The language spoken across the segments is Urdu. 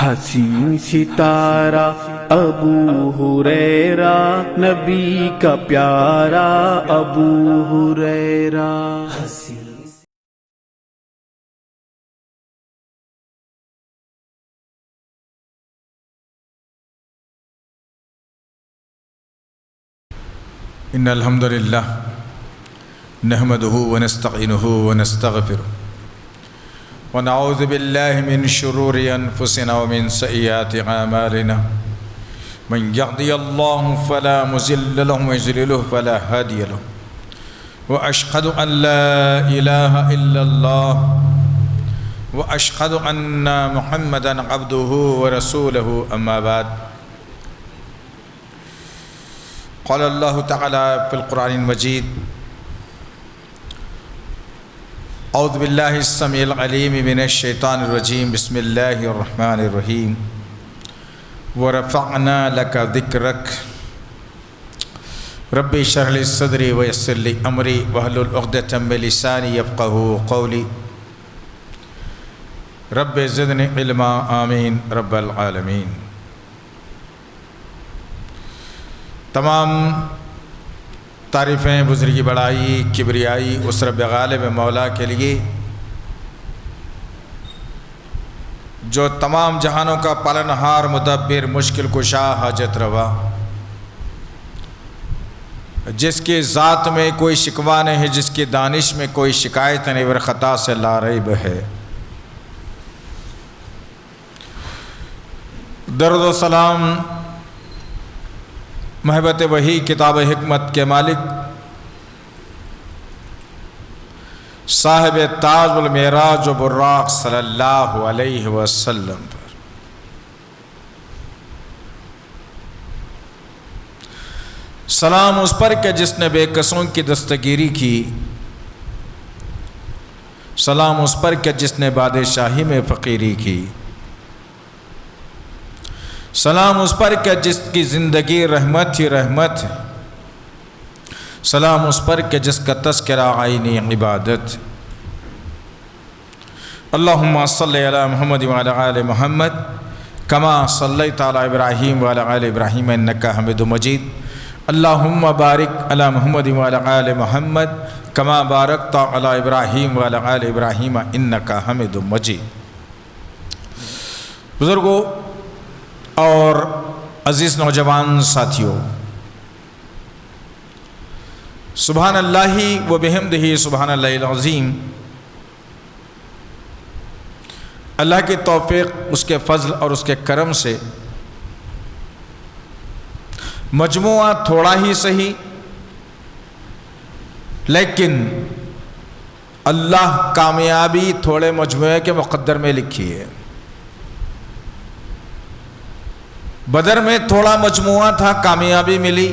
حسین ستارہ ابو ہریرہ، نبی کا پیارا ابو ہریرہ۔ ان الحمد للہ نحمده ونستعینه ونستغفره ونعوذ باللہ من شرور انفسنا ومن سیئات اعمالنا من یهده اللہ فلا مضل له ومن یضلل فلا ہادی له واشهد ان لا الہ الا اللہ واشهد ان محمدا عبده ورسوله اما بعد۔ قال اللہ تعالی فی القرآن المجید اعوذ باللہ السمیع العلیم من الشیطان الرجیم بسم اللہ الرحمن الرحیم ورفعنا لک ذکرک رب اشرح لی صدری ویسر لی امری واحلل عقدۃ من لسانی یفقہوا قولی رب زدنی علما آمین رب العالمین۔ تمام تعریفیں بزرگی بڑائی کبریائی اس رب غالب مولا کے لیے جو تمام جہانوں کا پالنہار مدبر مشکل کشا حاجت روا، جس کی ذات میں کوئی شکوہ نہیں ہے، جس کی دانش میں کوئی شکایت نہیں، اور خطا سے لا ریب ہے۔ درود و سلام محبت وحی کتاب حکمت کے مالک صاحب تاج المعراج و براق صلی اللہ علیہ وسلم پر سلام، اس پر کہ جس نے بے کسوں کی دستگیری کی، سلام اس پر کہ جس نے بادشاہی میں فقیری کی، سلام اس پر کہ جس کی زندگی رحمت ہی رحمت ہے، سلام اس پر کہ جس کا تذکرہ عینی عبادت۔ اللہم صلی علی محمد وعلی آل محمد کما صلیت علی ابراہیم وعلی آل ابراہیم انکا حمید مجید۔ اللہم بارک علی محمد وعلی آل محمد کما بارکت علی ابراہیم وعلی آل ابراہیم انکا حمید مجید۔ بزرگوں اور عزیز نوجوان ساتھیوں، سبحان اللہ و بحمدہ سبحان اللہ العظیم، اللہ کی توفیق، اس کے فضل اور اس کے کرم سے مجموعہ تھوڑا ہی صحیح لیکن اللہ کامیابی تھوڑے مجموعے کے مقدر میں لکھی ہے۔ بدر میں تھوڑا مجموعہ تھا، کامیابی ملی،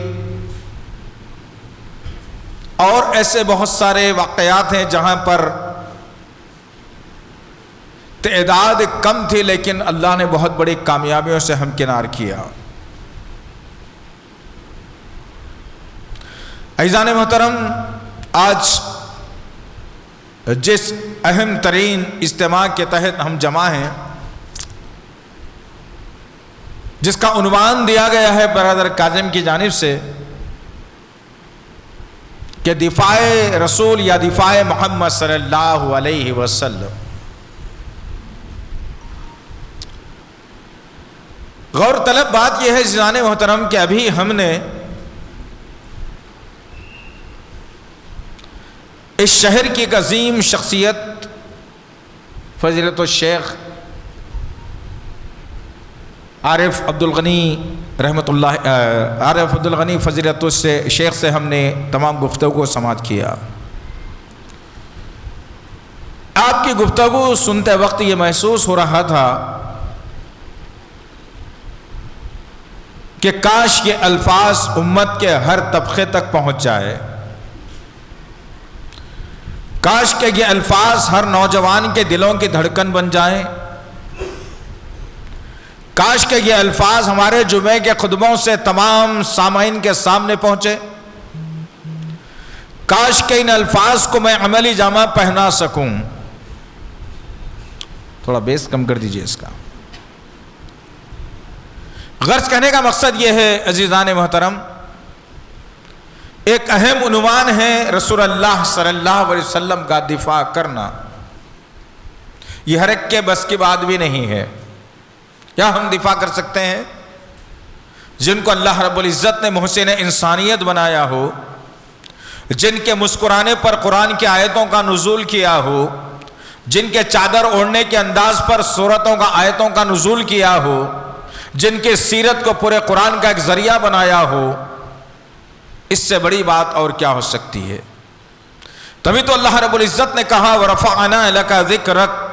اور ایسے بہت سارے واقعات ہیں جہاں پر تعداد کم تھی لیکن اللہ نے بہت بڑی کامیابیوں سے ہمکنار کیا۔ عزیزان محترم، آج جس اہم ترین اجتماع کے تحت ہم جمع ہیں، جس کا عنوان دیا گیا ہے برادر کاظم کی جانب سے کہ دفاع رسول یا دفاع محمد صلی اللہ علیہ وسلم، غور طلب بات یہ ہے عزیزان محترم کہ ابھی ہم نے اس شہر کی ایک عظیم شخصیت فضیلت الشیخ عارف عبدالغنی رحمۃ اللہ عارف عبدالغنی فضیلت شیخ سے ہم نے تمام گفتگو کو سماعت کیا۔ آپ کی گفتگو سنتے وقت یہ محسوس ہو رہا تھا کہ کاش یہ الفاظ امت کے ہر طبقے تک پہنچ جائے، کاش کہ یہ الفاظ ہر نوجوان کے دلوں کی دھڑکن بن جائیں، کاش کہ یہ الفاظ ہمارے جمعے کے خطبوں سے تمام سامعین کے سامنے پہنچے، کاش کہ ان الفاظ کو میں عملی جامہ پہنا سکوں۔ تھوڑا بیس کم کر دیجئے اس کا۔ غرض کہنے کا مقصد یہ ہے عزیزان محترم، ایک اہم عنوان ہے رسول اللہ صلی اللہ علیہ وسلم کا دفاع کرنا. یہ ہر ایک کے بس کی بات بھی نہیں ہے. کیا ہم دفاع کر سکتے ہیں؟ جن کو اللہ رب العزت نے محسن انسانیت بنایا ہو، جن کے مسکرانے پر قرآن کی آیتوں کا نزول کیا ہو، جن کے چادر اوڑھنے کے انداز پر سورتوں کا آیتوں کا نزول کیا ہو، جن کے سیرت کو پورے قرآن کا ایک ذریعہ بنایا ہو، اس سے بڑی بات اور کیا ہو سکتی ہے؟ تبھی تو اللہ رب العزت نے کہا وَرَفَعْنَا لَكَ ذِكْرَكَ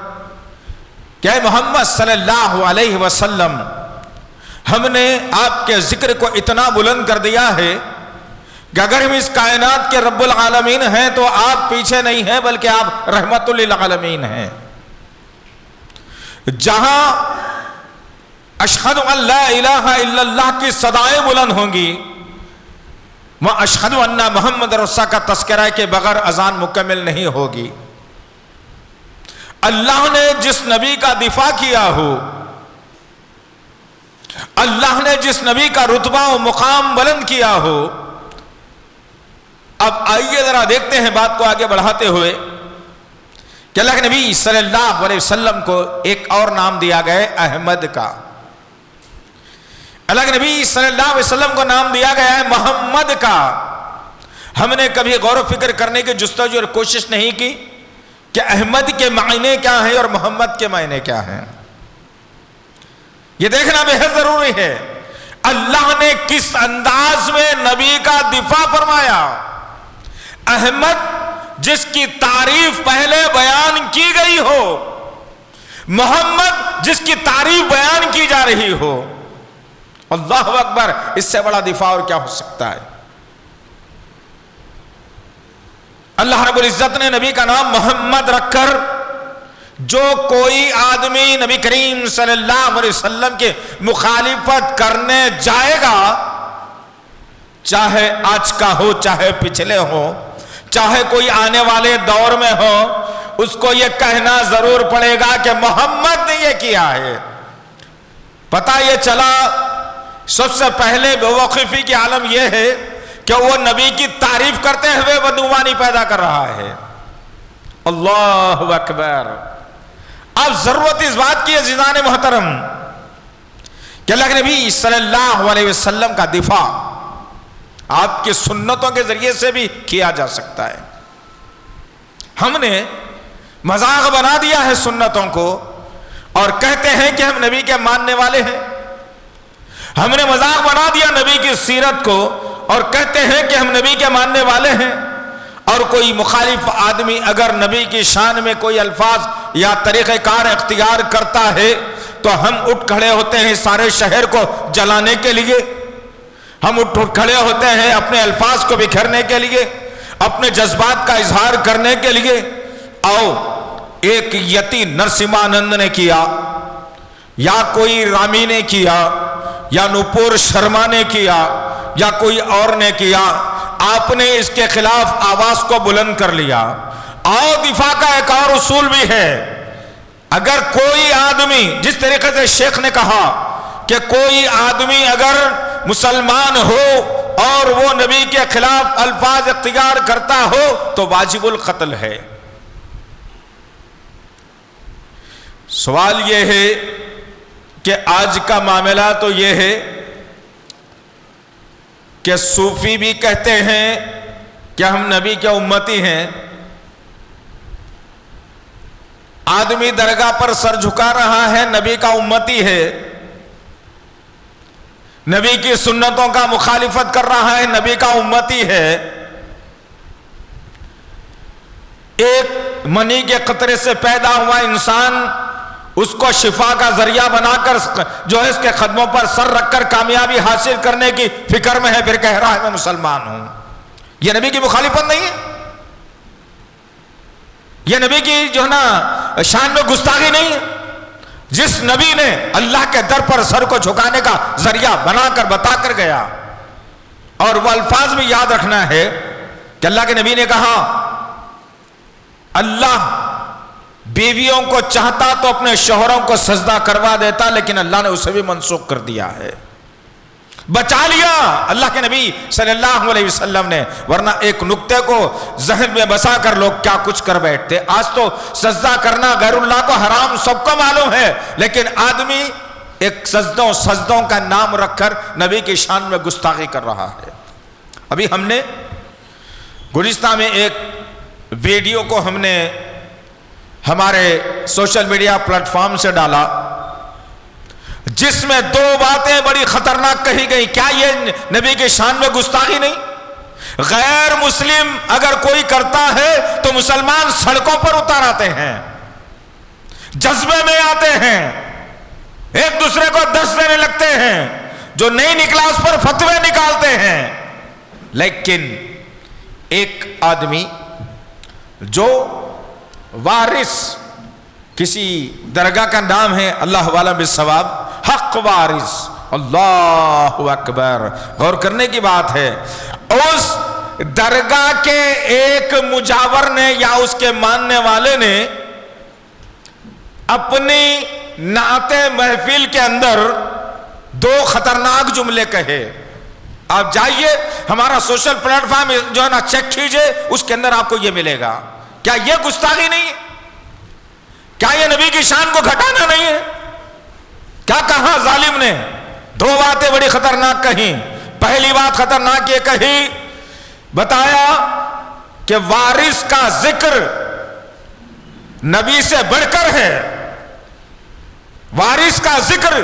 کہ اے محمد صلی اللہ علیہ وسلم، ہم نے آپ کے ذکر کو اتنا بلند کر دیا ہے کہ اگر ہم اس کائنات کے رب العالمین ہیں تو آپ پیچھے نہیں ہیں بلکہ آپ رحمت للعالمین ہیں. جہاں اشہد ان لا الہ الا اللہ کی صدائیں بلند ہوں گی، وہاں اشہد ان محمد رسول کا تذکرہ کے بغیر اذان مکمل نہیں ہوگی. اللہ نے جس نبی کا دفاع کیا ہو، اللہ نے جس نبی کا رتبہ و مقام بلند کیا ہو، اب آئیے ذرا دیکھتے ہیں بات کو آگے بڑھاتے ہوئے کہ اللہ کے نبی صلی اللہ علیہ وسلم کو ایک اور نام دیا گیا احمد کا. اللہ کے نبی صلی اللہ علیہ وسلم کو نام دیا گیا ہے محمد کا. ہم نے کبھی غور و فکر کرنے کی جستجو اور کوشش نہیں کی کہ احمد کے معنی کیا ہیں اور محمد کے معنی کیا ہیں. یہ دیکھنا بہت ضروری ہے. اللہ نے کس انداز میں نبی کا دفاع فرمایا. احمد جس کی تعریف پہلے بیان کی گئی ہو، محمد جس کی تعریف بیان کی جا رہی ہو. اللہ اکبر، اس سے بڑا دفاع اور کیا ہو سکتا ہے؟ اللہ رب العزت نے نبی کا نام محمد رکھ کر جو کوئی آدمی نبی کریم صلی اللہ علیہ وسلم کے مخالفت کرنے جائے گا، چاہے آج کا ہو چاہے پچھلے ہو، چاہے کوئی آنے والے دور میں ہو، اس کو یہ کہنا ضرور پڑے گا کہ محمد نے یہ کیا ہے. پتہ یہ چلا سب سے پہلے بےوقوفی کی عالم یہ ہے کہ وہ نبی کی تعریف کرتے ہوئے بدگمانی پیدا کر رہا ہے. اللہ اکبر. اب ضرورت اس بات کی عزیزان محترم کہ اللہ کے نبی صلی اللہ علیہ وسلم کا دفاع آپ کی سنتوں کے ذریعے سے بھی کیا جا سکتا ہے. ہم نے مذاق بنا دیا ہے سنتوں کو اور کہتے ہیں کہ ہم نبی کے ماننے والے ہیں. ہم نے مذاق بنا دیا نبی کی سیرت کو اور کہتے ہیں کہ ہم نبی کے ماننے والے ہیں. اور کوئی مخالف آدمی اگر نبی کی شان میں کوئی الفاظ یا طریقہ کار اختیار کرتا ہے تو ہم اٹھ کھڑے ہوتے ہیں سارے شہر کو جلانے کے لیے. ہم اٹھ کھڑے ہوتے ہیں اپنے الفاظ کو بکھیرنے کے لیے، اپنے جذبات کا اظہار کرنے کے لیے. آؤ، ایک یتی نرسمہانند نے کیا، یا کوئی رامی نے کیا، یا نپور شرما نے کیا، یا کوئی اور نے کیا، آپ نے اس کے خلاف آواز کو بلند کر لیا. آؤ، دفاع کا ایک اور اصول بھی ہے. اگر کوئی آدمی، جس طریقے سے شیخ نے کہا کہ کوئی آدمی اگر مسلمان ہو اور وہ نبی کے خلاف الفاظ اختیار کرتا ہو تو واجب القتل ہے. سوال یہ ہے کہ آج کا معاملہ تو یہ ہے کہ صوفی بھی کہتے ہیں کہ ہم نبی کے امتی ہیں. آدمی درگاہ پر سر جھکا رہا ہے، نبی کا امتی ہے. نبی کی سنتوں کا مخالفت کر رہا ہے، نبی کا امتی ہے. ایک منی کے قطرے سے پیدا ہوا انسان اس کو شفا کا ذریعہ بنا کر جو ہے اس کے قدموں پر سر رکھ کر کامیابی حاصل کرنے کی فکر میں ہے، پھر کہہ رہا ہے میں مسلمان ہوں. یہ نبی کی مخالفت نہیں ہے؟ یہ نبی کی جو ہے نا شان میں گستاخی نہیں ہے؟ جس نبی نے اللہ کے در پر سر کو جھکانے کا ذریعہ بنا کر بتا کر گیا. اور وہ الفاظ بھی یاد رکھنا ہے کہ اللہ کے نبی نے کہا اللہ بیویوں کو چاہتا تو اپنے شوہروں کو سجدہ کروا دیتا، لیکن اللہ نے اسے بھی منسوخ کر دیا ہے. بچا لیا اللہ کے نبی صلی اللہ علیہ وسلم نے، ورنہ ایک نقطے کو ذہن میں بسا کر لوگ کیا کچھ کر بیٹھتے۔ آج تو سجدہ کرنا غیر اللہ کو حرام سب کو معلوم ہے، لیکن آدمی ایک سجدوں کا نام رکھ کر نبی کی شان میں گستاخی کر رہا ہے۔ ابھی ہم نے گزشتہ میں ایک ویڈیو کو ہم نے ہمارے سوشل میڈیا پلیٹ فارم سے ڈالا، جس میں دو باتیں بڑی خطرناک کہی گئی۔ کیا یہ نبی کی شان میں گستاخی نہیں؟ غیر مسلم اگر کوئی کرتا ہے تو مسلمان سڑکوں پر اتر آتے ہیں، جذبے میں آتے ہیں، ایک دوسرے کو دس دینے لگتے ہیں، جو نہیں نکلا اس پر فتوے نکالتے ہیں۔ لیکن ایک آدمی جو وارث، کسی درگاہ کا نام ہے اللہ والا بالثواب، حق وارث، اللہ اکبر، غور کرنے کی بات ہے، اس درگاہ کے ایک مجاور نے یا اس کے ماننے والے نے اپنی نعت محفل کے اندر دو خطرناک جملے کہے۔ آپ جائیے ہمارا سوشل پلیٹ فارم جو ہے نا چیک کیجئے، اس کے اندر آپ کو یہ ملے گا۔ کیا یہ گستاخی نہیں ہے؟ کیا یہ نبی کی شان کو گھٹانا نہیں ہے؟ کیا کہا ظالم نے؟ دو باتیں بڑی خطرناک کہیں۔ پہلی بات خطرناک یہ کہی، بتایا کہ وارث کا ذکر نبی سے بڑھ کر ہے، وارث کا ذکر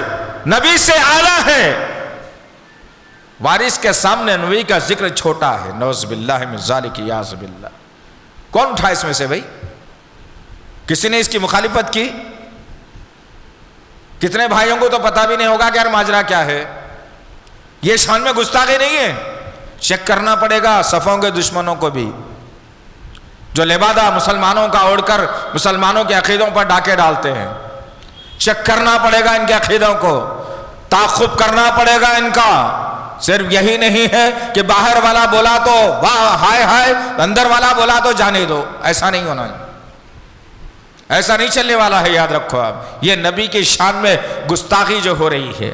نبی سے اعلیٰ ہے، وارث کے سامنے نبی کا ذکر چھوٹا ہے۔ نعوذ باللہ من ذالک، یاذ باللہ۔ کون اٹھا اس میں سے بھائی؟ کسی نے اس کی مخالفت کی؟ کتنے بھائیوں کو تو پتہ بھی نہیں ہوگا کہ یار ماجرا کیا ہے۔ یہ شان میں گستاخی نہیں ہے؟ چیک کرنا پڑے گا صفوں کے دشمنوں کو بھی، جو لبادہ مسلمانوں کا اوڑھ کر مسلمانوں کے عقیدوں پر ڈاکے ڈالتے ہیں۔ چیک کرنا پڑے گا ان کے عقیدوں کو، تعاقب کرنا پڑے گا ان کا۔ صرف یہی نہیں ہے کہ باہر والا بولا تو واہ ہائے ہائے، اندر والا بولا تو جانے دو، ایسا نہیں ہونا ہے، ایسا نہیں چلنے والا ہے۔ یاد رکھو آپ، یہ نبی کی شان میں گستاخی جو ہو رہی ہے۔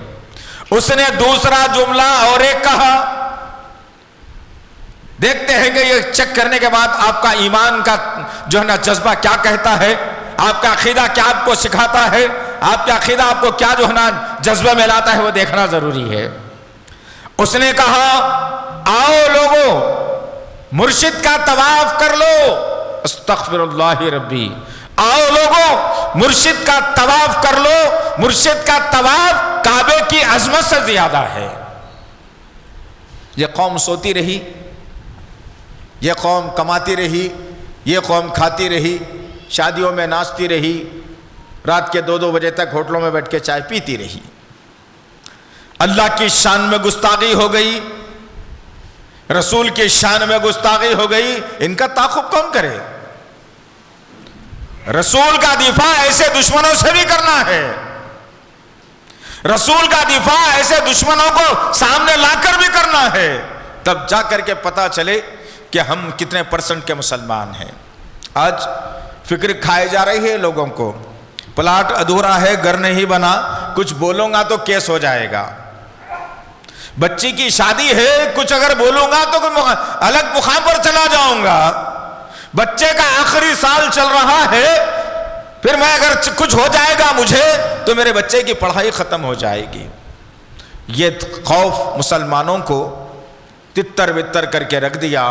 اس نے دوسرا جملہ اور ایک کہا، دیکھتے ہیں کہ یہ چیک کرنے کے بعد آپ کا ایمان کا جو ہے نا جذبہ کیا کہتا ہے، آپ کا عقیدہ کیا آپ کو سکھاتا ہے، آپ کا عقیدہ آپ کو کیا جو ہے نا جذبے میں لاتا ہے، وہ دیکھنا ضروری ہے۔ اس نے کہا، آؤ لوگو مرشد کا طواف کر لو، استغفر اللہ ربی، آؤ لوگو مرشد کا طواف کر لو۔ مرشد کا طواف کعبے کی عظمت سے زیادہ ہے۔ یہ قوم سوتی رہی، یہ قوم کماتی رہی، یہ قوم کھاتی رہی، شادیوں میں ناچتی رہی، رات کے 2-2 بجے تک ہوٹلوں میں بیٹھ کے چائے پیتی رہی۔ اللہ کی شان میں گستاخی ہو گئی، رسول کی شان میں گستاخی ہو گئی، ان کا تعاقب کون کرے؟ رسول کا دفاع ایسے دشمنوں سے بھی کرنا ہے، رسول کا دفاع ایسے دشمنوں کو سامنے لا کر بھی کرنا ہے، تب جا کر کے پتا چلے کہ ہم کتنے % کے مسلمان ہیں۔ آج فکر کھائے جا رہی ہے لوگوں کو، پلاٹ ادھورا ہے، گھر نہیں بنا، کچھ بولوں گا تو کیس ہو جائے گا، بچی کی شادی ہے، کچھ اگر بولوں گا تو الگ مقام پر چلا جاؤں گا، بچے کا آخری سال چل رہا ہے، پھر میں اگر کچھ ہو جائے گا مجھے تو میرے بچے کی پڑھائی ختم ہو جائے گی۔ یہ خوف مسلمانوں کو تتر بتر کر کے رکھ دیا۔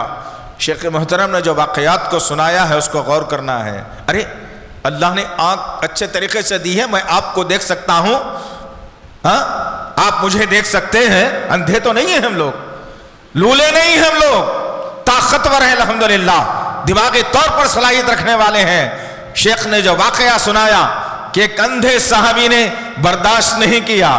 شیخ محترم نے جو واقعات کو سنایا ہے اس کو غور کرنا ہے۔ ارے اللہ نے آنکھ اچھے طریقے سے دی ہے، میں آپ کو دیکھ سکتا ہوں، ہاں آپ مجھے دیکھ سکتے ہیں، اندھے تو نہیں ہیں ہم لوگ، لولے نہیں ہیں ہم لوگ، طاقتور ہیں الحمدللہ، دماغی طور پر صلاحیت رکھنے والے ہیں۔ شیخ نے جو واقعہ سنایا کہ ایک اندھے صحابی نے برداشت نہیں کیا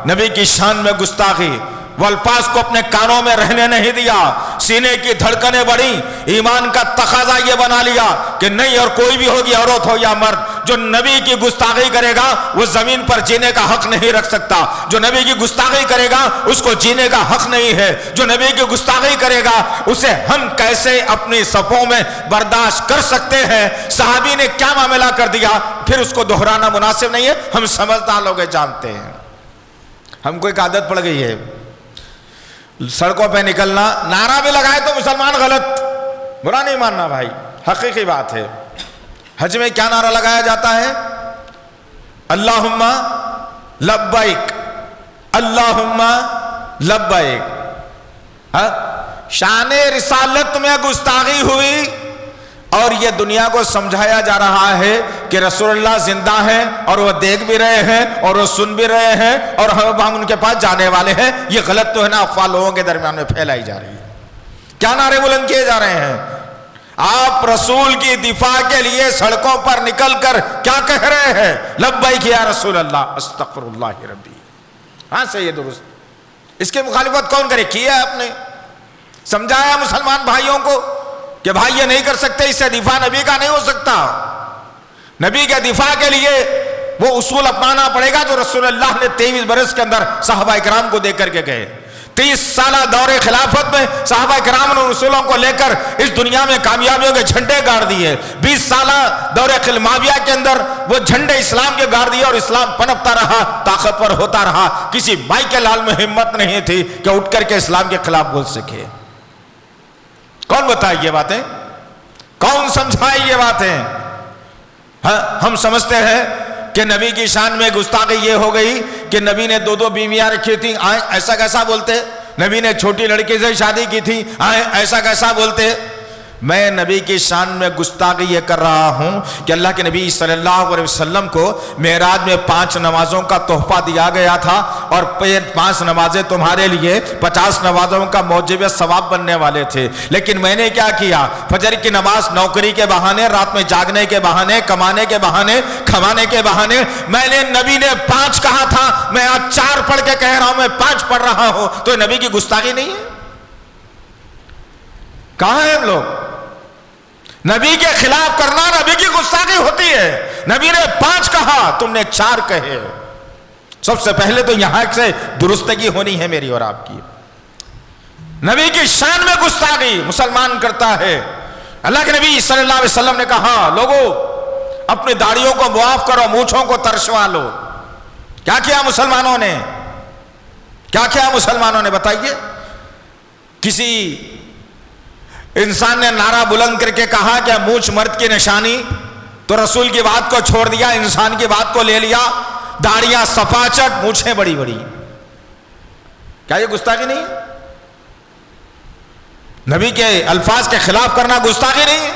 نبی کی شان میں گستاخی، وہ الفاظ کو اپنے کانوں میں رہنے نہیں دیا، سینے کی دھڑکنیں بڑھی، ایمان کا تقاضا یہ بنا لیا کہ نہیں، اور کوئی بھی ہوگی، عورت ہو یا مرد، جو نبی کی گستاخی کرے گا وہ زمین پر جینے کا حق نہیں رکھ سکتا، جو نبی کی گستاخی کرے گا اس کو جینے کا حق نہیں ہے، جو نبی کی گستاخی کرے گا اسے ہم کیسے اپنی صفوں میں برداشت کر سکتے ہیں۔ صحابی نے کیا معاملہ کر دیا، پھر اس کو دہرانا مناسب نہیں ہے، ہم سمجھدار لوگ جانتے ہیں۔ ہم کو ایک عادت پڑ گئی ہے، سڑکوں پہ نکلنا، نعرہ بھی لگائے تو مسلمان غلط، برا نہیں ماننا بھائی، حقیقی بات ہے۔ حج میں کیا نعرہ لگایا جاتا ہے؟ اللہم لبیک، اللہم لبیک۔ شان رسالت میں گستاخی ہوئی اور یہ دنیا کو سمجھایا جا رہا ہے کہ رسول اللہ زندہ ہیں اور وہ دیکھ بھی رہے ہیں اور وہ سن بھی رہے ہیں اور ہم ان کے پاس جانے والے ہیں۔ یہ غلط تو ہے نا، افواہ لوگوں کے درمیان میں پھیلائی جا رہی ہے۔ کیا نعرے بلند کیے جا رہے ہیں؟ آپ رسول کی دفاع کے لیے سڑکوں پر نکل کر کیا کہہ رہے ہیں؟ لبیک یا رسول اللہ، استغفر اللہ ربی۔ ہاں صحیح درست۔ اس کی مخالفت کون کرے؟ کیا ہے آپ نے، سمجھایا مسلمان بھائیوں کو کہ بھائی یہ نہیں کر سکتے، اس سے دفاع نبی کا نہیں ہو سکتا۔ نبی کے دفاع کے لیے وہ اصول اپنانا پڑے گا جو رسول اللہ نے 23 برس کے اندر صحابہ کرام کو دے کر کے گئے۔ 30 سالہ دور خلافت میں صحابہ کرام نے رسولوں کو لے کر اس دنیا میں کامیابیوں کے جھنڈے گاڑ دیے۔ 20 سالہ دور معاویہ کے اندر وہ جھنڈے اسلام کے گاڑ دیے اور اسلام پنپتا رہا، طاقتور ہوتا رہا۔ کسی مائی کے لال میں ہمت نہیں تھی کہ اٹھ کر کے اسلام کے خلاف بول سکے۔ کون بتائے یہ باتیں؟ کون سمجھائے یہ باتیں؟ ہم سمجھتے ہیں کہ نبی کی شان میں گستاخی یہ ہو گئی کہ نبی نے 2 بیویاں رکھی تھیں، ایسا کیسا بولتے؟ نبی نے چھوٹی لڑکی سے شادی کی تھی، ایسا کیسا بولتے؟ میں نبی کی شان میں گستاخی یہ کر رہا ہوں کہ اللہ کے نبی صلی اللہ علیہ وسلم کو معراج میں 5 نمازوں کا تحفہ دیا گیا تھا اور 5 نمازیں تمہارے لیے 50 نمازوں کا موجب ثواب بننے والے تھے، لیکن میں نے کیا کیا؟ فجر کی نماز نوکری کے بہانے، رات میں جاگنے کے بہانے، کمانے کے بہانے، کھمانے کے بہانے، میں نے نبی نے 5 کہا تھا، میں آج 4 پڑھ کے کہہ رہا ہوں، میں 5 پڑھ رہا ہوں، تو نبی کی گستاخی نہیں ہے؟ کہاں ہیں ہم لوگ؟ نبی کے خلاف کرنا نبی کی گستاخی ہوتی ہے۔ نبی نے 5 کہا، تم نے 4 کہے۔ سب سے پہلے تو یہاں سے درستگی ہونی ہے میری اور آپ کی۔ نبی کی شان میں گستاخی مسلمان کرتا ہے۔ اللہ کے نبی صلی اللہ علیہ وسلم نے کہا، لوگو اپنی داڑھیوں کو معاف کرو، مونچھوں کو ترشوا لو۔ کیا کیا مسلمانوں نے؟ کیا کیا مسلمانوں نے؟ بتائیے۔ کسی انسان نے نعرہ بلند کر کے کہا کہ مونچھ مرد کی نشانی، تو رسول کی بات کو چھوڑ دیا، انسان کی بات کو لے لیا، داڑیاں سفاچٹ، مونچھیں بڑی بڑی۔ کیا یہ گستاخی نہیں ہے؟ نبی کے الفاظ کے خلاف کرنا گستاخی نہیں ہے؟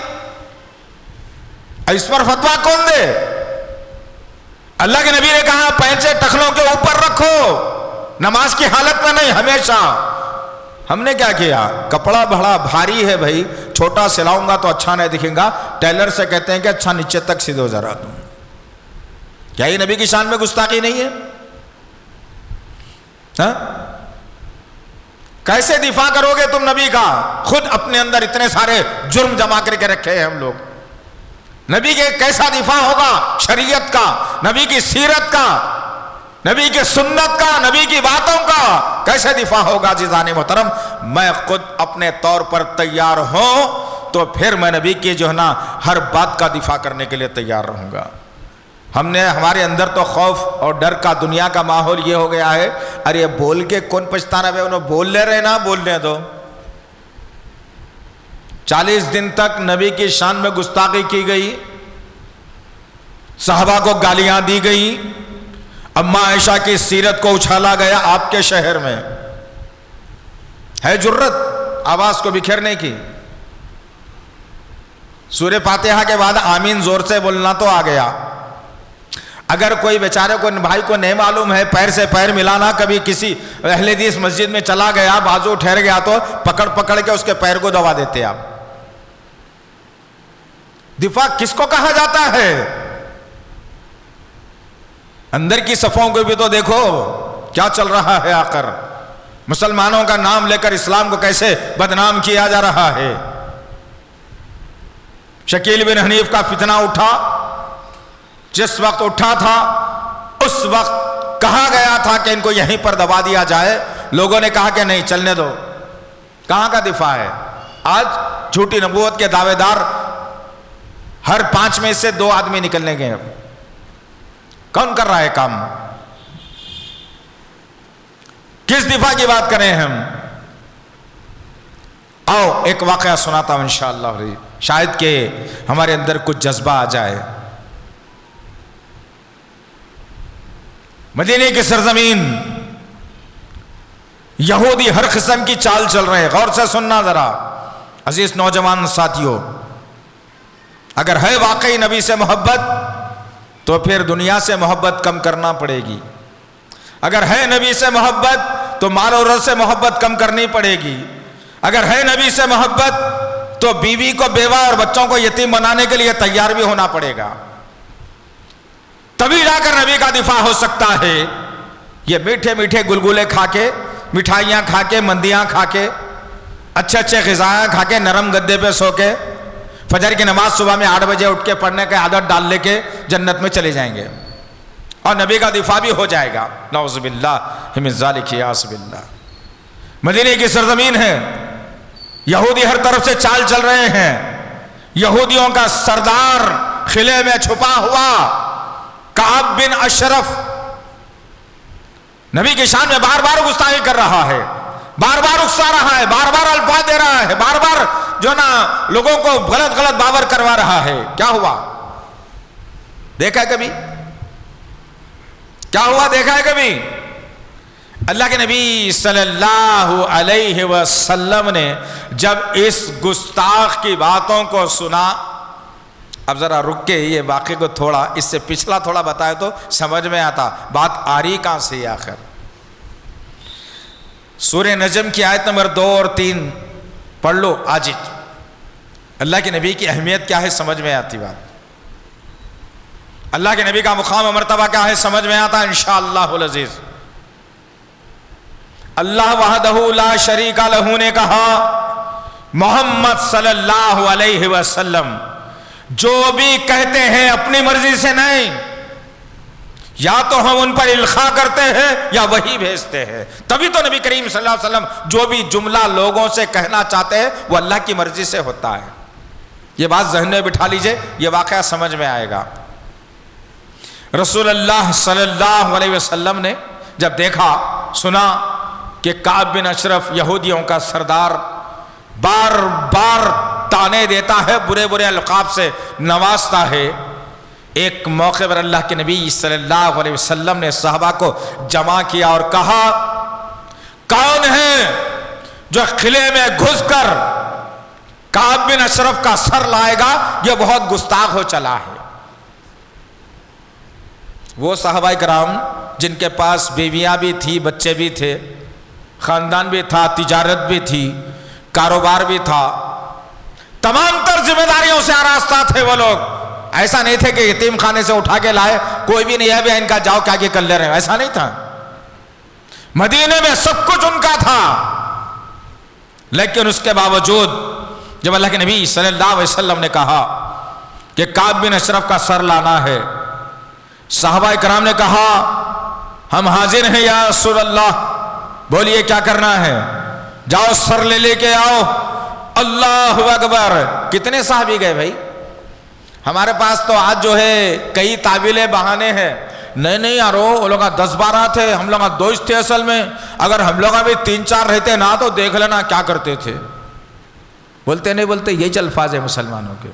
اس پر فتویٰ کون دے؟ اللہ کے نبی نے کہا پینچے ٹخنوں کے اوپر رکھو، نماز کی حالت میں نہیں، ہمیشہ۔ ہم نے کیا کیا؟ کپڑا بڑا بھاری ہے بھائی، چھوٹا سلاؤں گا تو اچھا نہیں دکھیں گا، ٹیلر سے کہتے ہیں کہ اچھا نیچے تک سیدھو ذرا تم۔ کیا یہ نبی کی شان میں گستاخی نہیں ہے؟ کیسے دفاع کرو گے تم نبی کا؟ خود اپنے اندر اتنے سارے جرم جمع کر کے رکھے ہیں ہم لوگ۔ نبی کے کیسا دفاع ہوگا؟ شریعت کا، نبی کی سیرت کا، نبی کی سنت کا، نبی کی باتوں کا کیسے دفاع ہوگا؟ عزیزان محترم، میں خود اپنے طور پر تیار ہوں تو پھر میں نبی کی جو ہے نا ہر بات کا دفاع کرنے کے لیے تیار رہوں گا۔ ہمارے اندر تو خوف اور ڈر کا، دنیا کا ماحول یہ ہو گیا ہے، ارے بول کے کون پچھتانا ہے، انہوں بول لے رہے نا، بولنے دو۔ 40 دن تک نبی کی شان میں گستاخی کی گئی، صحابہ کو گالیاں دی گئی، اماں عائشہ کی سیرت کو اچھالا گیا آپ کے شہر میں۔ ہے جرت آواز کو بکھیرنے کی؟ سورہ فاتحہ کے بعد آمین زور سے بولنا تو آ گیا۔ اگر کوئی بیچارے کو بھائی کو نہیں معلوم ہے، پیر سے پیر ملانا، کبھی کسی اہل حدیث مسجد میں چلا گیا، بازو ٹھہر گیا تو پکڑ پکڑ کے اس کے پیر کو دبا دیتے آپ۔ دفاع کس کو کہا جاتا ہے؟ اندر کی صفوں کو بھی تو دیکھو کیا چل رہا ہے، آخر مسلمانوں کا نام لے کر اسلام کو کیسے بدنام کیا جا رہا ہے۔ شکیل بن حنیف کا فتنہ اٹھا، جس وقت اٹھا تھا اس وقت کہا گیا تھا کہ ان کو یہیں پر دبا دیا جائے، لوگوں نے کہا کہ نہیں چلنے دو۔ کہاں کا دفاع ہے؟ آج جھوٹی نبوت کے دعوے دار ہر 5 میں سے 2 آدمی نکلنے گئے۔ کون کر رہا ہے کام؟ کس دفاع کی بات کریں ہم؟ آؤ ایک واقعہ سناتا ہوں انشاءاللہ، شاید کہ ہمارے اندر کچھ جذبہ آ جائے۔ مدینے کی سرزمین، یہودی ہر قسم کی چال چل رہے ہیں، غور سے سننا ذرا عزیز نوجوان ساتھیوں، اگر ہے واقعی نبی سے محبت تو پھر دنیا سے محبت کم کرنا پڑے گی، اگر ہے نبی سے محبت تو مال و عزت سے محبت کم کرنی پڑے گی، اگر ہے نبی سے محبت تو بیوی کو، بیوہ اور بچوں کو یتیم بنانے کے لیے تیار بھی ہونا پڑے گا، تبھی جا کر نبی کا دفاع ہو سکتا ہے۔ یہ میٹھے میٹھے گلگلے کھا کے، مٹھائیاں کھا کے، مندیاں کھا کے، اچھے اچھے غذائیں کھا کے، نرم گدے پہ سو کے، فجر کی نماز صبح میں 8 بجے اٹھ کے پڑھنے کی عادت ڈال لے کے جنت میں چلے جائیں گے اور نبی کا دفاع بھی ہو جائے گا۔ نعوذ باللہ من ذالک، یاس باللہ۔ مدینے کی سرزمین ہے، یہودی ہر طرف سے چال چل رہے ہیں، یہودیوں کا سردار قلعے میں چھپا ہوا کعب بن اشرف نبی کی شان میں بار بار گستاخی کر رہا ہے، بار بار اکسا رہا ہے، بار بار الفاظ دے رہا ہے، بار بار جو نا لوگوں کو غلط غلط باور کروا رہا ہے۔ کیا ہوا دیکھا ہے کبھی؟ کیا ہوا دیکھا ہے کبھی؟ اللہ کے نبی صلی اللہ علیہ وسلم نے جب اس گستاخ کی باتوں کو سنا، اب ذرا رک کے یہ واقعے کو تھوڑا اس سے پچھلا تھوڑا بتائے تو سمجھ میں آتا بات آ رہی کہاں سے آخر۔ سورہ نجم کی آیت نمبر 2 اور 3 پڑھ لو آج، اللہ کے نبی کی اہمیت کیا ہے سمجھ میں آتی بات، اللہ کے نبی کا مقام و مرتبہ کیا ہے سمجھ میں آتا انشاءاللہ العزیز۔ اللہ وحدہ لا شریک لہ نے کہا محمد صلی اللہ علیہ وسلم جو بھی کہتے ہیں اپنی مرضی سے نہیں، یا تو ہم ان پر القاء کرتے ہیں یا وہی بھیجتے ہیں، تبھی تو نبی کریم صلی اللہ علیہ وسلم جو بھی جملہ لوگوں سے کہنا چاہتے ہیں وہ اللہ کی مرضی سے ہوتا ہے۔ یہ بات ذہن میں بٹھا لیجئے، یہ واقعہ سمجھ میں آئے گا۔ رسول اللہ صلی اللہ علیہ وسلم نے جب دیکھا سنا کہ کعب بن اشرف یہودیوں کا سردار بار بار تانے دیتا ہے، برے برے القاب سے نوازتا ہے، ایک موقع پر اللہ کے نبی صلی اللہ علیہ وسلم نے صحابہ کو جمع کیا اور کہا کون ہے جو قلعے میں گھس کر کعب بن اشرف کا سر لائے گا؟ یہ بہت گستاخ ہو چلا ہے۔ وہ صحابہ کرام جن کے پاس بیویاں بھی تھی، بچے بھی تھے، خاندان بھی تھا، تجارت بھی تھی، کاروبار بھی تھا، تمام تر ذمہ داریوں سے آراستہ تھے وہ لوگ، ایسا نہیں تھے کہ یتیم خانے سے اٹھا کے لائے، کوئی بھی نہیں ہے بھی ان کا جاؤ کیا کر لے رہے ہیں، ایسا نہیں تھا۔ مدینے میں سب کچھ ان کا تھا، لیکن اس کے باوجود جب اللہ کے نبی صلی اللہ علیہ وسلم نے کہا کہ کعب بن اشرف کا سر لانا ہے، صحابہ کرام نے کہا ہم حاضر ہیں یا رسول اللہ، بولیے کیا کرنا ہے، جاؤ سر لے کے آؤ۔ اللہ اکبر، کتنے صحابی گئے بھائی؟ ہمارے پاس تو آج جو ہے کئی تعویلیں بہانے ہیں، نہیں یارو وہ لوگ 10-12 تھے، ہم لوگ 2 تھے اصل میں، اگر ہم لوگ ابھی 3-4 رہتے نا تو دیکھ لینا کیا کرتے تھے۔ بولتے نہیں بولتے، یہی الفاظ ہے مسلمانوں کے۔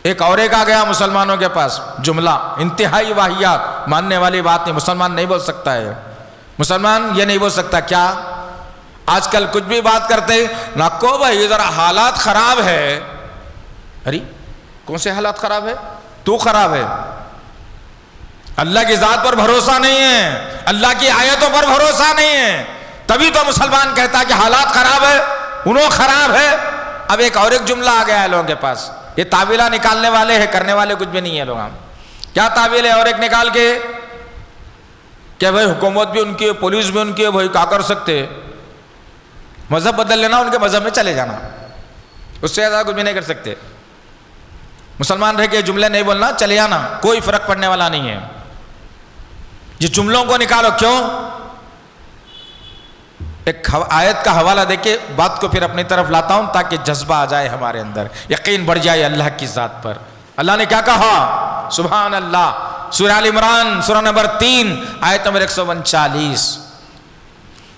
ایک اور ایک آ گیا مسلمانوں کے پاس جملہ، انتہائی واہیات، ماننے والی بات نہیں، مسلمان نہیں بول سکتا ہے، مسلمان یہ نہیں بول سکتا۔ کیا آج کل کچھ بھی بات کرتے نہ کو بھائی ذرا حالات خراب ہے، ارے کون سے حالات خراب ہے؟ تو خراب ہے، اللہ کی ذات پر بھروسہ نہیں ہے، اللہ کی آیتوں پر بھروسہ نہیں ہے، تبھی تو مسلمان کہتا ہے کہ حالات خراب ہے، انہوں خراب ہے۔ اب ایک اور ایک جملہ آ گیا ہے لوگوں کے پاس، یہ تعویلہ نکالنے والے ہیں، کرنے والے کچھ بھی نہیں ہے لوگ۔ ہم کیا تعویل ہے اور ایک نکال کے کہ بھائی حکومت بھی ان کی ہے، پولیس بھی ان کی ہے، بھائی کیا کر سکتے، مذہب بدل لینا، ان کے مذہب میں چلے جانا، اس سے زیادہ کچھ بھی نہیں کر سکتے۔ مسلمان رہ کے جملے نہیں بولنا، چلے جانا، کوئی فرق پڑنے والا نہیں ہے۔ یہ جملوں کو نکالو، کیوں؟ ایک آیت کا حوالہ دے کے بات کو پھر اپنی طرف لاتا ہوں تاکہ جذبہ آ جائے ہمارے اندر، یقین بڑھ جائے اللہ کی ذات پر۔ اللہ نے کیا کہا؟ سبحان اللہ، سورہ آل عمران سورہ نمبر 3 آیت نمبر 139۔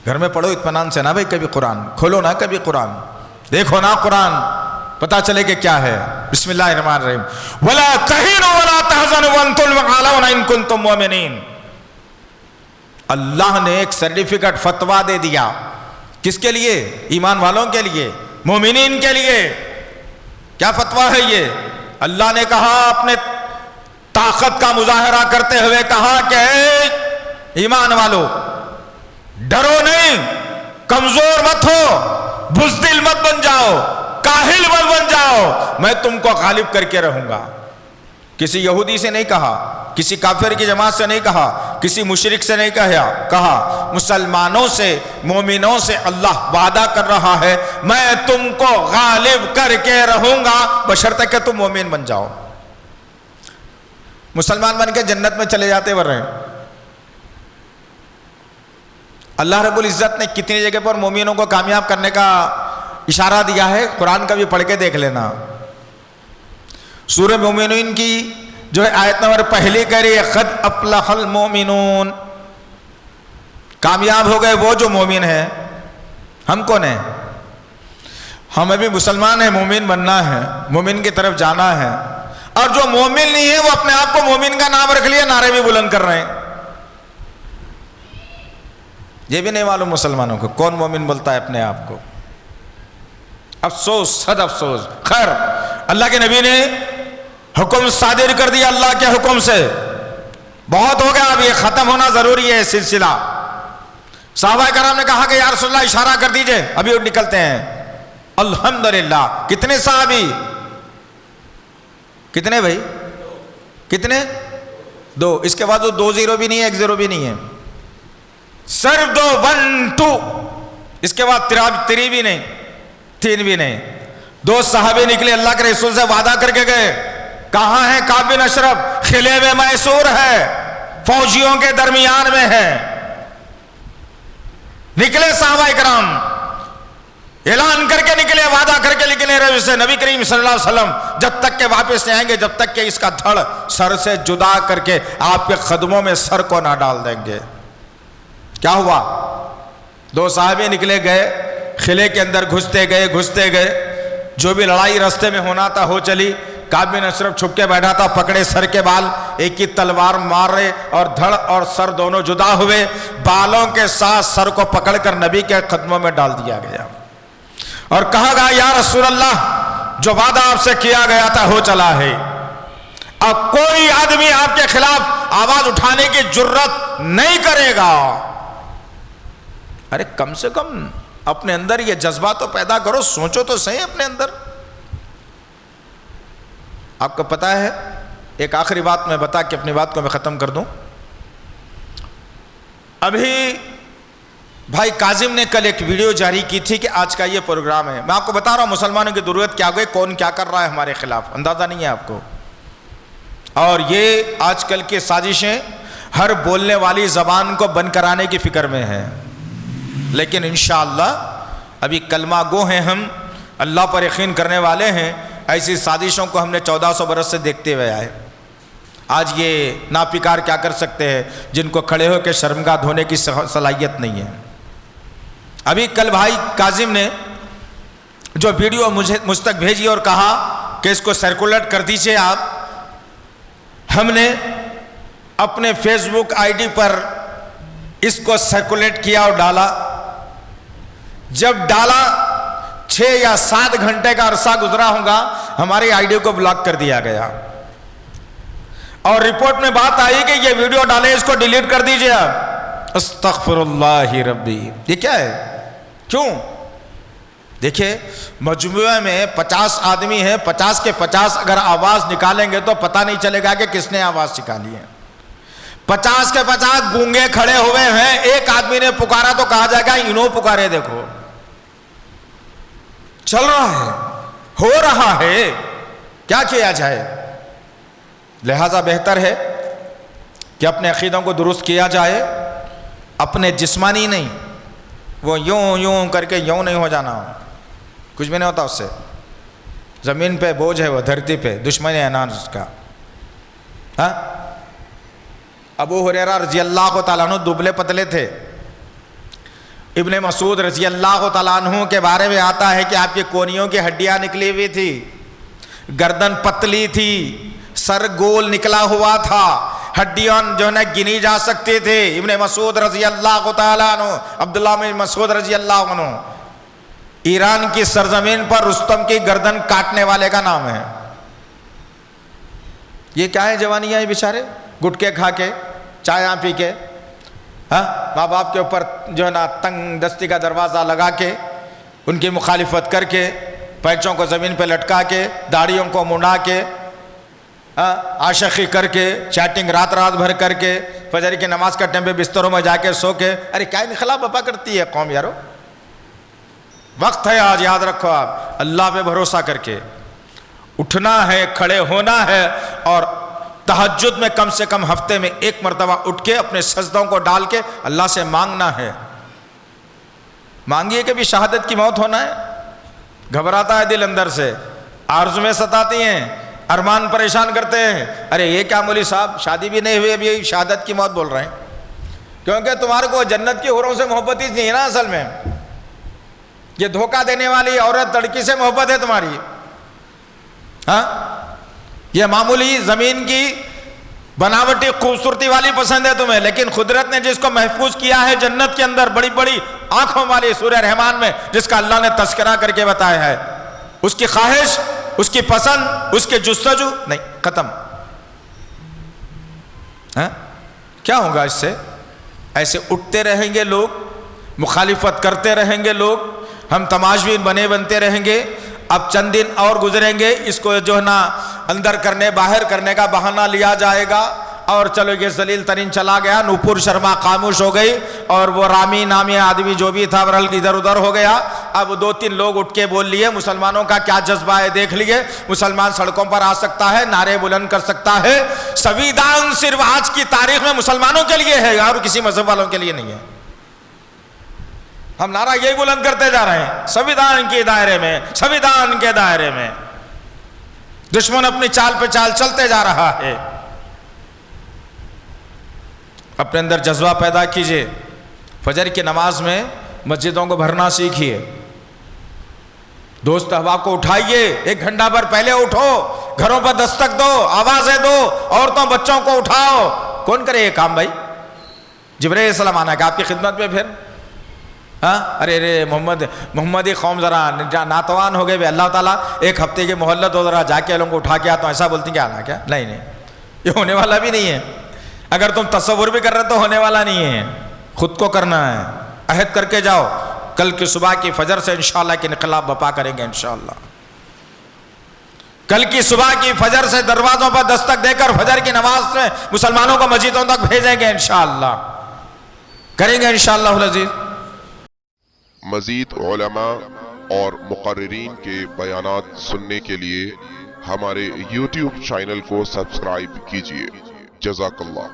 گھر میں پڑھو اطمینان سے، نہ بھائی کبھی قرآن کھولو، نہ کبھی قرآن دیکھو نا قرآن، پتا چلے کہ کیا ہے۔ بسم اللہ الرحمن الرحیم، وَلَا تَهِنُوا وَلَا تَحْزَنُوا وَأَنْتُمُ الْأَعْلَوْنَ إِن كُنتُم مُؤْمِنِينَ۔ اللہ نے ایک سرٹیفکیٹ فتویٰ دے دیا، کس کے لیے؟ ایمان والوں کے لیے، مومنین کے لیے۔ کیا فتویٰ ہے یہ؟ اللہ نے کہا، اپنے طاقت کا مظاہرہ کرتے ہوئے کہا کہ اے ایمان والو، ڈرو نہیں، کمزور مت ہو، بزدل مت بن جاؤ، کاہل مت بن جاؤ، میں تم کو غالب کر کے رہوں گا۔ کسی یہودی سے نہیں کہا، کسی کافر کی جماعت سے نہیں کہا، کسی مشرک سے نہیں کہا، مسلمانوں سے، مومنوں سے اللہ وعدہ کر رہا ہے، میں تم کو غالب کر کے رہوں گا بشرطے کہ تم مومن بن جاؤ۔ مسلمان بن کے جنت میں چلے جاتے ور رہے۔ اللہ رب العزت نے کتنی جگہ پر مومنوں کو کامیاب کرنے کا اشارہ دیا ہے، قرآن کا بھی پڑھ کے دیکھ لینا۔ سورہ مومنین کی جو ہے آیت نمبر پہلی کہہ رہی ہے، قد افلح المومنون، کامیاب ہو گئے وہ جو مومن ہیں۔ ہم کون ہیں؟ ہم ابھی مسلمان ہیں، مومن بننا ہے، مومن کی طرف جانا ہے۔ اور جو مومن نہیں ہے وہ اپنے آپ کو مومن کا نام رکھ لیا، نعرے بھی بلند کر رہے ہیں۔ یہ بھی نہیں معلوم مسلمانوں کو کون مومن بولتا ہے اپنے آپ کو۔ افسوس، صد افسوس۔ خیر، اللہ کے نبی نے حکم صادر کر دیا اللہ کے حکم سے، بہت ہو گیا، اب یہ ختم ہونا ضروری ہے سلسلہ۔ صحابہ کرام نے کہا کہ یا رسول اللہ اشارہ کر دیجئے، ابھی نکلتے ہیں۔ الحمدللہ، کتنے صحابی؟ کتنے بھائی؟ کتنے؟ 2۔ اس کے بعد وہ 2 0 بھی نہیں ہے، 1 0 بھی نہیں ہے، صرف 2، 1 2۔ اس کے بعد 3 بھی نہیں، 3 بھی نہیں۔ 2 صحابی نکلے، اللہ کے رسول سے وعدہ کر کے گئے۔ کہاں ہے کعب بن اشرف؟ قلعے میں میسور ہے، فوجیوں کے درمیان میں ہے۔ نکلے صحابہ کرام، اعلان کر کے نکلے، وعدہ کر کے نکلے رہے سے نبی کریم صلی اللہ علیہ وسلم جب تک کہ واپس نہیں آئیں گے، جب تک کہ اس کا دھڑ سر سے جدا کر کے آپ کے قدموں میں سر کو نہ ڈال دیں گے۔ کیا ہوا؟ 2 صحابی نکلے گئے، قلعے کے اندر گھستے گئے، جو بھی لڑائی رستے میں ہونا تھا ہو چلی۔ کعب بن اشرف چھپ کے بیٹھا تھا، پکڑے سر کے بال، ایک ہی تلوار مارے اور دھڑ اور سر دونوں جدا ہوئے، بالوں کے ساتھ سر کو پکڑ کر نبی کے قدموں میں ڈال دیا گیا اور کہا گیا یا رسول اللہ، جو وعدہ آپ سے کیا گیا تھا ہو چلا ہے، اب کوئی آدمی آپ کے خلاف آواز اٹھانے کی جرت نہیں کرے گا۔ ارے کم سے کم اپنے اندر یہ جذبہ تو پیدا کرو، سوچو تو صحیح اپنے اندر۔ آپ کو پتا ہے، ایک آخری بات میں بتا کے اپنی بات کو میں ختم کر دوں۔ ابھی بھائی کاظم نے کل ایک ویڈیو جاری کی تھی کہ آج کا یہ پروگرام ہے۔ میں آپ کو بتا رہا ہوں مسلمانوں کی ضرورت کیا ہوئی، کون کیا کر رہا ہے ہمارے خلاف، اندازہ نہیں ہے آپ کو۔ اور یہ آج کل کی سازشیں ہر بولنے والی زبان کو بند کرانے کی فکر میں ہے، لیکن انشاءاللہ ابھی کلمہ گو ہیں، ہم اللہ پر یقین کرنے والے ہیں۔ ایسی سازشوں کو ہم نے 1400 برس سے دیکھتے ہوئے آئے۔ آج یہ ناپکار کیا کر سکتے ہیں جن کو کھڑے ہو کے شرمگاہ دھونے کی صلاحیت نہیں ہے۔ ابھی کل بھائی کاظم نے جو ویڈیو مجھ تک بھیجی اور کہا کہ اس کو سرکولیٹ کر دیجئے آپ، ہم نے اپنے فیس بک آئی ڈی پر اس کو سرکولیٹ کیا اور ڈالا۔ جب ڈالا 6 یا 7 گھنٹے کا عرصہ گزرا ہوگا، ہماری آئی ڈی کو بلاک کر دیا گیا اور رپورٹ میں بات آئی کہ یہ ویڈیو ڈالے، اس کو ڈیلیٹ کر دیجئے آپ۔ استغفر اللہ ربی، یہ کیا ہے؟ کیوں؟ دیکھیں مجموعے میں 50 آدمی ہیں، 50 کے 50 اگر آواز نکالیں گے تو پتہ نہیں چلے گا کہ کس نے آواز نکالی ہے۔ 50 کے 50 گونگے کھڑے ہوئے ہیں، ایک آدمی نے پکارا تو کہا جائے گا انہوں پکارے، دیکھو چل رہا ہے، ہو رہا ہے، کیا کیا جائے؟ لہذا بہتر ہے کہ اپنے عقیدوں کو درست کیا جائے، اپنے جسمانی نہیں، وہ یوں کر کے یوں نہیں ہو جانا، کچھ بھی نہیں ہوتا اس سے۔ زمین پہ بوجھ ہے، وہ دھرتی پہ دشمن ہے نا اس کا۔ ہاں، ابو ہریرہ رضی اللہ تعالیٰ عنہ دبلے پتلے تھے، ابن مسعود رضی اللہ تعالیٰ عنہ کے بارے میں آتا ہے کہ آپ کی کونیوں کی ہڈیاں نکلی ہوئی تھی، گردن پتلی تھی، سر گول نکلا ہوا تھا، ہڈیاں جو ہے گنی جا سکتی تھے۔ ابن مسعود رضی اللہ تعالیٰ عنہ، عبداللہ بن مسعود رضی اللہ عنہ، ایران کی سرزمین پر رستم کی گردن کاٹنے والے کا نام ہے۔ یہ کیا ہے جوانیاں بیچارے، گٹکے کھا کے، چائے پی کے، ماں باپ کے اوپر جو ہے نا تنگ دستی کا دروازہ لگا کے، ان کی مخالفت کر کے، پیچوں کو زمین پہ لٹکا کے، داڑھیوں کو منڈا کے، عاشقی کر کے، چیٹنگ رات بھر کر کے، فجر کی نماز کا ٹائم پہ بستروں میں جا کے سو کے، ارے کیا انقلاب بپا کرتی ہے قوم یارو۔ وقت ہے آج، یاد رکھو آپ، اللہ پہ بھروسہ کر کے اٹھنا ہے، کھڑے ہونا ہے، اور تہجد میں کم سے کم ہفتے میں ایک مرتبہ اٹھ کے اپنے سجدوں کو ڈال کے اللہ سے مانگنا ہے۔ مانگیے کہ بھی شہادت کی موت ہونا ہے۔ گھبراتا ہے دل اندر سے، آرزویں ستاتی ہیں، ارمان پریشان کرتے ہیں، ارے یہ کیا مولوی صاحب شادی بھی نہیں ہوئی ابھی شہادت کی موت بول رہے ہیں، کیونکہ تمہارے کو جنت کی حوروں سے محبت ہی نہیں ہے نا اصل میں، یہ دھوکہ دینے والی عورت لڑکی سے محبت ہے تمہاری، یہ معمولی زمین کی بناوٹی خوبصورتی والی پسند ہے تمہیں، لیکن قدرت نے جس کو محفوظ کیا ہے جنت کے اندر بڑی بڑی آنکھوں والی سورہ رحمان میں، جس کا اللہ نے تذکرہ کر کے بتایا ہے، اس کی خواہش، اس کی پسند، اس کے جستجو نہیں، ختم۔ کیا ہوگا اس سے؟ ایسے اٹھتے رہیں گے لوگ، مخالفت کرتے رہیں گے لوگ، ہم تماشبین بنتے رہیں گے۔ اب چند دن اور گزریں گے، اس کو جو ہے نا اندر کرنے باہر کرنے کا بہانہ لیا جائے گا، اور چلو یہ ذلیل ترین چلا گیا، نوپور شرما خاموش ہو گئی، اور وہ رامی نامی آدمی جو بھی تھا ورل ادھر ادھر ہو گیا۔ اب دو تین لوگ اٹھ کے بول لیے، مسلمانوں کا کیا جذبہ ہے دیکھ لیے، مسلمان سڑکوں پر آ سکتا ہے، نعرے بلند کر سکتا ہے۔ سویدھان صرف آج کی تاریخ میں مسلمانوں کے لیے ہے اور کسی مذہب والوں کے لیے نہیں ہے۔ ہم نعرہ یہی بلند کرتے جا رہے ہیں، سویدھان کے دائرے میں، سویدھان کے دائرے میں۔ دشمن اپنی چال پہ چال چلتے جا رہا ہے۔ اپنے اندر جذبہ پیدا کیجئے، فجر کی نماز میں مسجدوں کو بھرنا سیکھیے، دوست احباب کو اٹھائیے، 1 گھنٹہ پر پہلے اٹھو، گھروں پر دستک دو، آوازیں دو، عورتوں بچوں کو اٹھاؤ۔ کون کرے یہ کام بھائی؟ جبرائیل علیہ السلام آنا ہے کہ آپ کی خدمت میں، پھر ارے محمدی قوم ذرا ناتوان ہو گئے، اللہ تعالیٰ 1 ہفتے کی مہلت ہو، ذرا جا کے لوگوں کو اٹھا کے آتا ہوں، ایسا بولتی کیا آنا؟ کیا نہیں، یہ ہونے والا بھی نہیں ہے۔ اگر تم تصور بھی کر رہے تو ہونے والا نہیں ہے، خود کو کرنا ہے، عہد کر کے جاؤ، کل کی صبح کی فجر سے انشاءاللہ کہ انقلاب بپا کریں گے انشاءاللہ۔ کل کی صبح کی فجر سے دروازوں پر دستک دے کر فجر کی نماز میں مسلمانوں کو مسجدوں تک بھیجیں گے انشاءاللہ، کریں گے انشاءاللہ العزیز۔ مزید علماء اور مقررین کے بیانات سننے کے لیے ہمارے YouTube چینل کو سبسکرائب کیجیے۔ جزاک اللہ۔